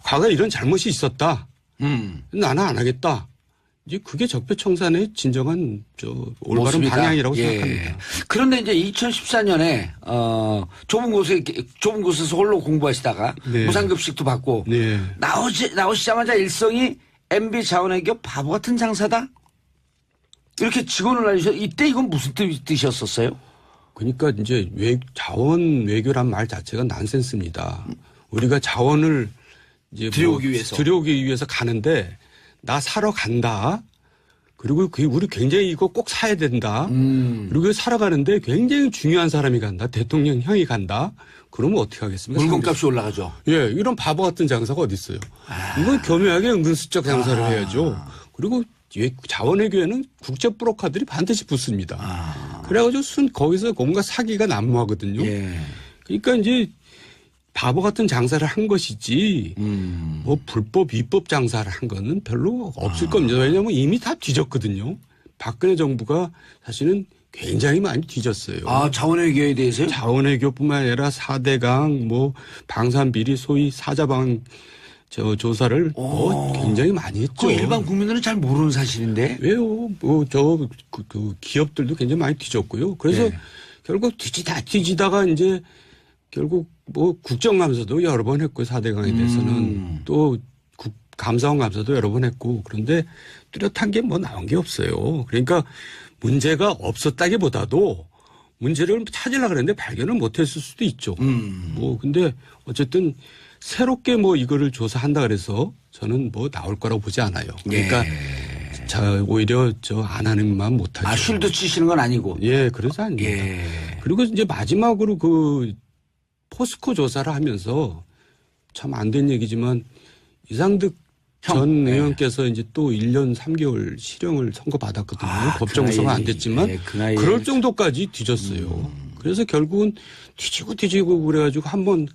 과거에 이런 잘못이 있었다. 나는 안 하겠다. 이제 그게 적폐청산의 진정한 올바른 모습이다. 방향이라고 예. 생각합니다. 그런데 이제 2014년에 좁은 곳에서 홀로 공부하시다가 네. 무상급식도 받고 네. 나오시자마자 일성이 MB 자원외교 바보 같은 장사다? 이렇게 직원을 알리셔. 이때 이건 무슨 뜻이었었어요? 그러니까 이제 자원 외교란 말 자체가 난센스입니다. 우리가 자원을 이제 들여오기 위해서 가는데 나 사러 간다. 그리고 우리 굉장히 이거 꼭 사야 된다. 그리고 사러 가는데 굉장히 중요한 사람이 간다. 대통령형이 간다. 그러면 어떻게 하겠습니까? 물건값이 올라가죠. 예, 이런 바보 같은 장사가 어디 있어요. 이건 교묘하게 은근슬쩍 장사를 해야죠. 그리고 자원외교에는 국제 브로커들이 반드시 붙습니다. 그래가지고 거기서 뭔가 사기가 난무하거든요. 예. 그러니까 이제 바보 같은 장사를 한 것이지 뭐 불법 위법 장사를 한 거는 별로 없을 겁니다. 왜냐하면 이미 다 뒤졌거든요. 박근혜 정부가 사실은 굉장히 많이 뒤졌어요. 자원외교에 대해서요? 자원외교뿐만 아니라 4대강 방산비리 소위 사자방 조사를 굉장히 많이 했죠. 그 일반 국민들은 잘 모르는 사실인데. 왜요? 그 기업들도 굉장히 많이 뒤졌고요. 그래서 결국 뒤지다가 이제 결국 국정감사도 여러 번 했고 4대강에 대해서는 또 감사원 감사도 여러 번 했고 그런데 뚜렷한 게 나온 게 없어요. 그러니까 문제가 없었다기보다도 문제를 찾으려고 그랬는데 발견을 못했을 수도 있죠. 근데 어쨌든 새롭게 이거를 조사한다 그래서 저는 나올 거라고 보지 않아요. 그러니까 오히려 안 하는만 못하죠. 쉴드 치시는 건 아니고. 예, 그래서 아닙니다. 그리고 이제 마지막으로 포스코 조사를 하면서 참 안 된 얘기지만 이상득 전 의원께서 이제 또 1년 3개월 실형을 선고받았거든요. 법정 구속은 안 됐지만 그럴 정도까지 뒤졌어요. 그래서 결국은 뒤지고 그래가지고 한번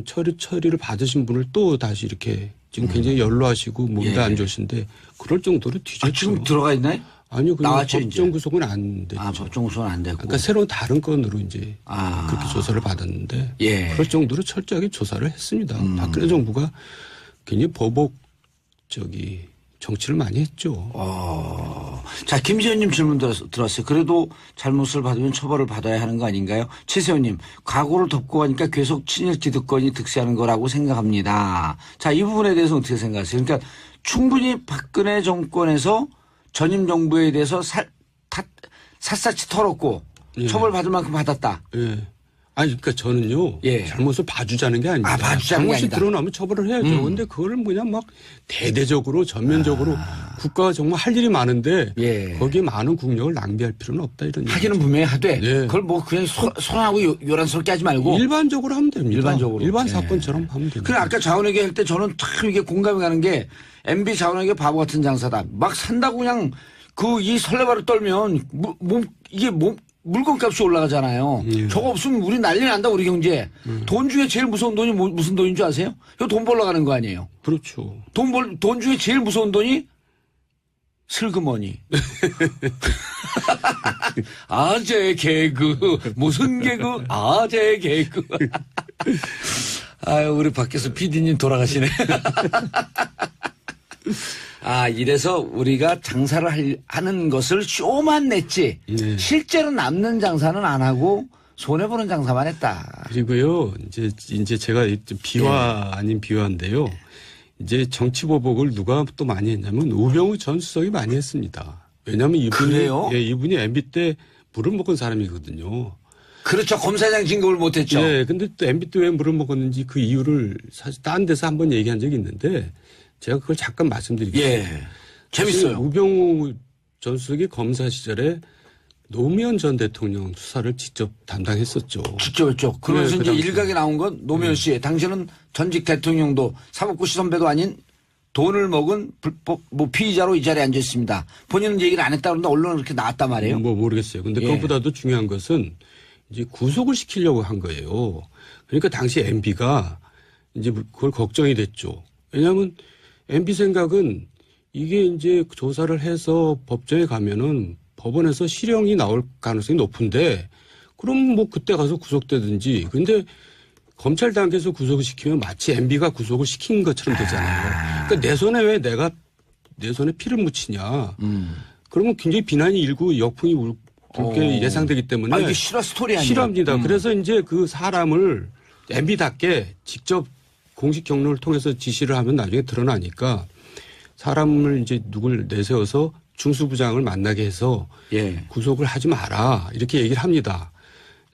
처리를 받으신 분을 또 다시 이렇게 지금 굉장히 연로하시고 몸도 안 좋으신데 그럴 정도로 뒤졌죠. 지금 들어가 있나요? 아니요. 나왔죠, 법정 구속은 안 됐죠. 법정 구속은 안 됐고. 그러니까 새로운 다른 건으로 이제 그렇게 조사를 받았는데 그럴 정도로 철저하게 조사를 했습니다. 박근혜 정부가 굉장히 보복 정치를 많이 했죠. 자, 김지현님 질문 들었어요. 그래도 잘못을 받으면 처벌을 받아야 하는 거 아닌가요? 최세호님, 과거를 덮고 가니까 계속 친일 기득권이 득세하는 거라고 생각합니다. 자, 이 부분에 대해서 어떻게 생각하세요? 그러니까 충분히 박근혜 정권에서 전임 정부에 대해서 샅샅이 털었고 처벌받을 만큼 받았다. 예. 아니, 그러니까 저는요. 예. 잘못을 봐주자는 게 아닙니다. 봐주자는 게 잘못이 아니다. 드러나면 처벌을 해야죠. 근데 그거를 그냥 막 대대적으로 전면적으로 국가가 정말 할 일이 많은데 예. 거기에 많은 국력을 낭비할 필요는 없다 이런 하기는 얘기죠. 분명히 하되 네. 그걸 뭐 그냥 소란하고 요란스럽게 하지 말고 일반적으로 하면 됩니다. 일반적으로. 일반 예. 사건처럼 하면 됩니다. 그래 아까 자원회계 할 때 저는 참 이게 공감이 가는 게 MB 자원회계 바보 같은 장사다. 막 산다고 그냥 그 이 설레발을 떨면 물건값이 올라가잖아요. 예. 저거 없으면 우리 난리 난다 우리 경제. 돈 중에 제일 무서운 돈이 무슨 돈인 줄 아세요? 이거 돈 벌러 가는 거 아니에요. 그렇죠. 돈 중에 제일 무서운 돈이 슬그머니. 아재 개그. 무슨 개그? 아재 개그. 아유, 우리 밖에서 PD님 돌아가시네. 아, 이래서 우리가 장사를 하는 것을 쇼만 냈지. 네. 실제로 남는 장사는 안 하고 손해보는 장사만 했다. 그리고요, 이제 제가 비화 아닌 비화인데요. 이제 정치보복을 누가 또 많이 했냐면 우병우 전 수석이 많이 했습니다. 왜냐하면 그래요? 이분이 MB 때 물을 먹은 사람이거든요. 그렇죠. 검사장 진급을 못했죠. 예, 근데 또 MB 때 왜 물을 먹었는지 그 이유를 사실 딴 데서 한번 얘기한 적이 있는데 제가 그걸 잠깐 말씀드리겠습니다. 예. 재밌어요. 우병우 전 수석이 검사 시절에 노무현 전 대통령 수사를 직접 담당했었죠. 직접 했죠. 그러면서 네, 이제 그 당시에. 일각에 나온 건 노무현 씨. 당신은 전직 대통령도 사법고시 선배도 아닌 돈을 먹은 불법 피의자로 이 자리에 앉아 있습니다. 본인은 얘기를 안 했다 그러는데 언론은 그렇게 나왔단 말이에요. 뭐 모르겠어요. 근데 예. 그것보다도 중요한 것은 이제 구속을 시키려고 한 거예요. 그러니까 당시 MB가 이제 그걸 걱정이 됐죠. 왜냐하면 MB 생각은 이게 이제 조사를 해서 법정에 가면은 법원에서 실형이 나올 가능성이 높은데 그럼 뭐 그때 가서 구속되든지. 근데 검찰 단계에서 구속을 시키면 마치 MB가 구속을 시킨 것처럼 되잖아요. 그러니까 내 손에 왜 내가 내 손에 피를 묻히냐. 그러면 굉장히 비난이 일고 역풍이 불게 예상되기 때문에. 아, 이게 실화 스토리 아니에요? 실화입니다. 그래서 이제 그 사람을 MB답게 직접 공식 경로를 통해서 지시를 하면 나중에 드러나니까 사람을 이제 누굴 내세워서 중수부장을 만나게 해서 예. 구속을 하지 마라 이렇게 얘기를 합니다.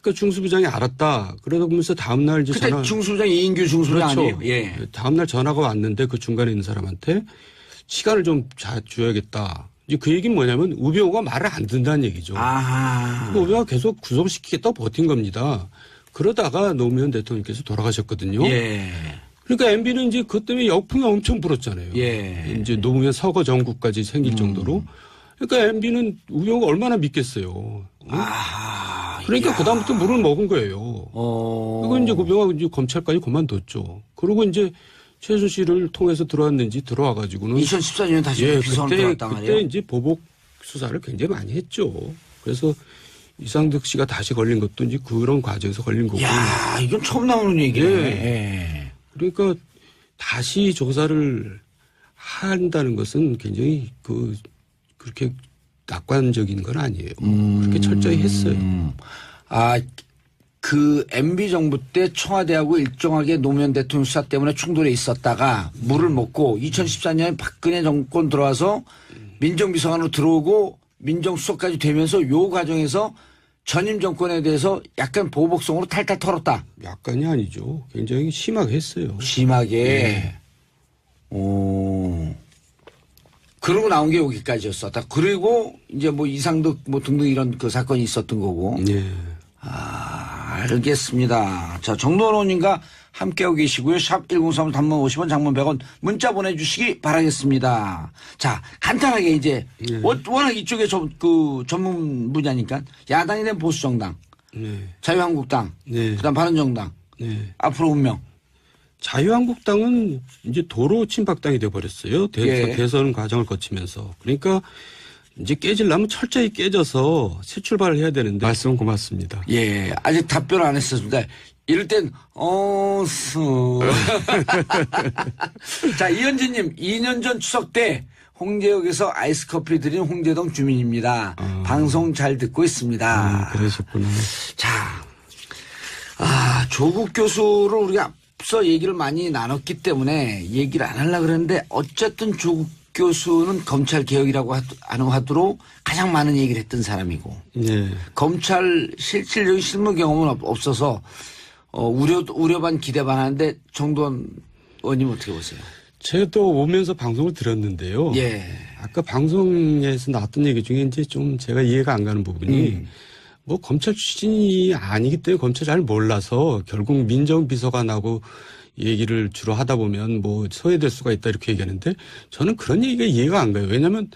그러니까 중수부장이 알았다. 그러다 보면서 다음날 이제 그때 중수부장 이인규 중수부장 그렇죠. 아니에요? 예. 다음날 전화가 왔는데 그 중간에 있는 사람한테 시간을 좀 줘야겠다. 이제 그 얘기는 뭐냐면 우병우가 말을 안 듣는다는 얘기죠. 아. 우병우가 계속 구속시키겠다고 버틴 겁니다. 그러다가 노무현 대통령께서 돌아가셨거든요. 예. 그러니까 MB는 이제 그것 때문에 역풍이 엄청 불었잖아요. 예. 이제 노무현 서거 정국까지 생길 정도로. 그러니까 MB는 우병우가 얼마나 믿겠어요. 아. 그러니까 그다음부터 물을 먹은 거예요. 그리고 이제 우병우가 이제 검찰까지 그만뒀죠. 그리고 이제 최순실을 통해서 들어왔는지 들어와가지고는 2014년에 다시 예, 비서관으로 들어왔단 그때 말이에요. 이제 보복 수사를 굉장히 많이 했죠. 그래서 이상득 씨가 다시 걸린 것도 이제 그런 과정에서 걸린 거고. 야, 이건 처음 나오는 얘기네. 예. 예. 그러니까 다시 조사를 한다는 것은 굉장히 그렇게 낙관적인 건 아니에요. 그렇게 철저히 했어요. 아, 그 MB 정부 때 청와대하고 일정하게 노무현 대통령 수사 때문에 충돌이 있었다가 물을 먹고 2014년에 박근혜 정권 들어와서 민정비서관으로 들어오고 민정수석까지 되면서 요 과정에서 전임 정권에 대해서 약간 보복성으로 탈탈 털었다. 약간이 아니죠. 굉장히 심하게 했어요. 심하게. 오. 그러고 나온 게 여기까지였었다. 그리고 이제 뭐 이상득 뭐 등등 이런 그 사건이 있었던 거고. 네. 아, 알겠습니다. 자, 정도원님과 함께하고 계시고요. 샵 1035 단문 50원 장문 100원 문자 보내주시기 바라겠습니다. 자, 간단하게 이제 워낙 이쪽에 그 전문 분야니까 야당이 된 보수정당, 네. 자유한국당, 네. 그다음 바른정당, 네. 앞으로 운명. 자유한국당은 이제 도로 친박당이 돼버렸어요. 예. 대선 과정을 거치면서. 그러니까 이제 깨지려면 철저히 깨져서 새 출발을 해야 되는데. 말씀 고맙습니다. 예, 아직 답변 안 했었습니다. 이럴 땐, 자, 이현진님, 2년 전 추석 때 홍제역에서 아이스 커피 드린 홍제동 주민입니다. 방송 잘 듣고 있습니다. 그러셨구나. 자, 조국 교수를 우리가 앞서 얘기를 많이 나눴기 때문에 얘기를 안 하려고 그랬는데 어쨌든 조국 교수는 검찰 개혁이라고 하도록 가장 많은 얘기를 했던 사람이고 예. 검찰 실질적인 실무 경험은 없어서 우려 반 기대 반 하는데 정두원 의원님 어떻게 보세요? 제가 또 오면서 방송을 들었는데요. 예. 아까 방송에서 나왔던 얘기 중에 이제 좀 제가 이해가 안 가는 부분이 뭐 검찰 출신이 아니기 때문에 검찰 잘 몰라서 결국 민정비서관하고 얘기를 주로 하다 보면 뭐 소외될 수가 있다 이렇게 얘기하는데 저는 그런 얘기가 이해가 안 가요. 왜냐하면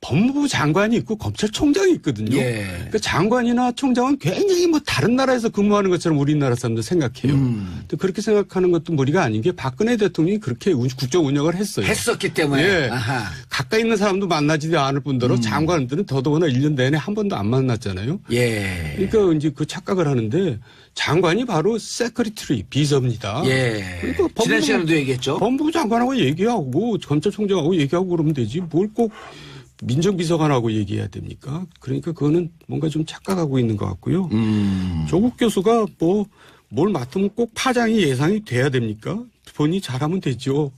법무부 장관이 있고 검찰총장이 있거든요. 예. 그러니까 장관이나 총장은 굉장히 뭐 다른 나라에서 근무하는 것처럼 우리나라 사람들 생각해요. 근데 그렇게 생각하는 것도 무리가 아닌 게 박근혜 대통령이 그렇게 국정 운영을 했어요. 했었기 때문에. 예. 아하. 가까이 있는 사람도 만나지도 않을 뿐더러 장관들은 더더구나 1년 내내 한 번도 안 만났잖아요. 예. 그러니까 이제 그 착각을 하는데 장관이 바로 세크리터리 비서입니다. 예. 그러니까 지난 시간에도 얘기했죠. 법무부 장관하고 얘기하고 검찰총장하고 얘기하고 그러면 되지. 뭘 꼭 민정비서관하고 얘기해야 됩니까? 그러니까 그거는 뭔가 좀 착각하고 있는 것 같고요. 조국 교수가 뭐 뭘 맡으면 꼭 파장이 예상이 돼야 됩니까? 본인이 잘하면 되죠.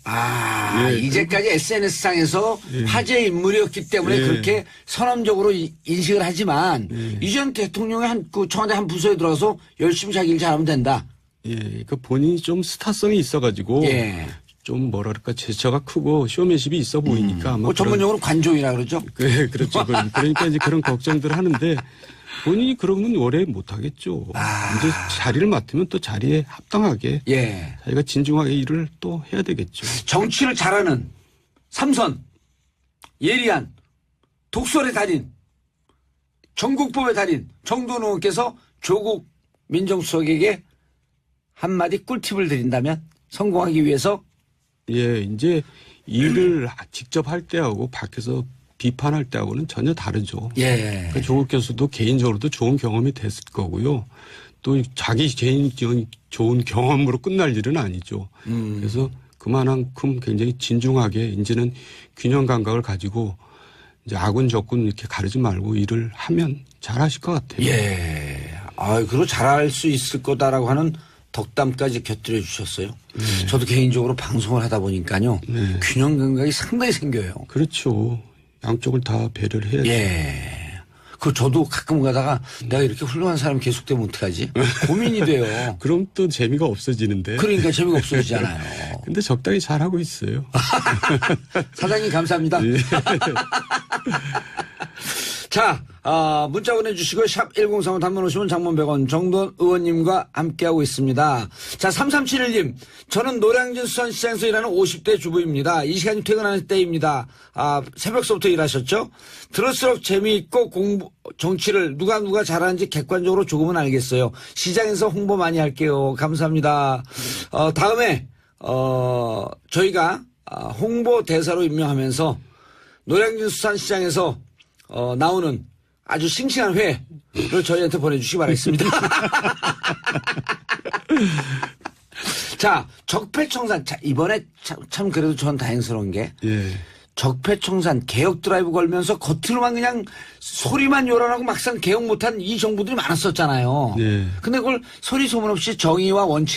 아, 예. 이제까지 SNS상에서 화제 인물이었기 때문에 예. 그렇게 선언적으로 인식을 하지만 이전 대통령의 그 청와대 한 부서에 들어서 열심히 자기 일 잘하면 된다. 예, 그러니까 본인이 좀 스타성이 있어가지고 예. 좀 뭐랄까 제처가 크고 쇼맨십이 있어 보이니까 아마 뭐 전문용어로 관종이라 그러죠. 그렇죠. 그러니까 이제 그런 걱정들 하는데 본인이 그러면 오래 못 하겠죠. 이제 자리를 맡으면 또 자리에 합당하게 예. 자기가 진중하게 일을 또 해야 되겠죠. 정치를 잘하는 삼선, 예리한, 독설의 달인, 전국법의 달인 정두원 의원께서 조국 민정수석에게 한마디 꿀팁을 드린다면 성공하기 위해서 예, 이제 일을 직접 할 때하고 밖에서 비판할 때하고는 전혀 다르죠. 예. 그러니까 조국 교수도 개인적으로도 좋은 경험이 됐을 거고요. 또 자기 개인 좋은 경험으로 끝날 일은 아니죠. 그래서 그만큼 굉장히 진중하게 이제는 균형 감각을 가지고 이제 아군 적군 이렇게 가르지 말고 일을 하면 잘하실 것 같아요. 예. 그리고 잘할 수 있을 거다라고 하는 덕담까지 곁들여 주셨어요. 저도 개인적으로 방송을 하다 보니까요. 균형 감각이 상당히 생겨요. 그렇죠. 양쪽을 다 배려를 해야죠. 예. 저도 가끔 가다가 내가 이렇게 훌륭한 사람이 계속되면 어떡하지? 고민이 돼요. 그럼 또 재미가 없어지는데. 그러니까 재미가 없어지잖아요. 근데 적당히 잘하고 있어요. 사장님 감사합니다. 예. 자, 문자 보내주시고 샵 1035 단문 50원 장문 100원 정두원 의원님과 함께하고 있습니다. 자, 3371님. 저는 노량진 수산시장에서 일하는 50대 주부입니다. 이 시간이 퇴근하는 때입니다. 새벽서부터 일하셨죠? 들을수록 재미있고 정치를 누가 잘하는지 객관적으로 조금은 알겠어요. 시장에서 홍보 많이 할게요. 감사합니다. 다음에 저희가 홍보 대사로 임명하면서 노량진 수산시장에서 나오는 아주 싱싱한 회를 저희한테 보내주시기 바라겠습니다. 자, 적폐청산. 자, 이번에 참 그래도 전 다행스러운 게. 예. 적폐청산 개혁 드라이브 걸면서 겉으로만 그냥 소리만 요란하고 막상 개혁 못한 이 정부들이 많았었잖아요. 네. 근데 그걸 소리 소문 없이 정의와 원칙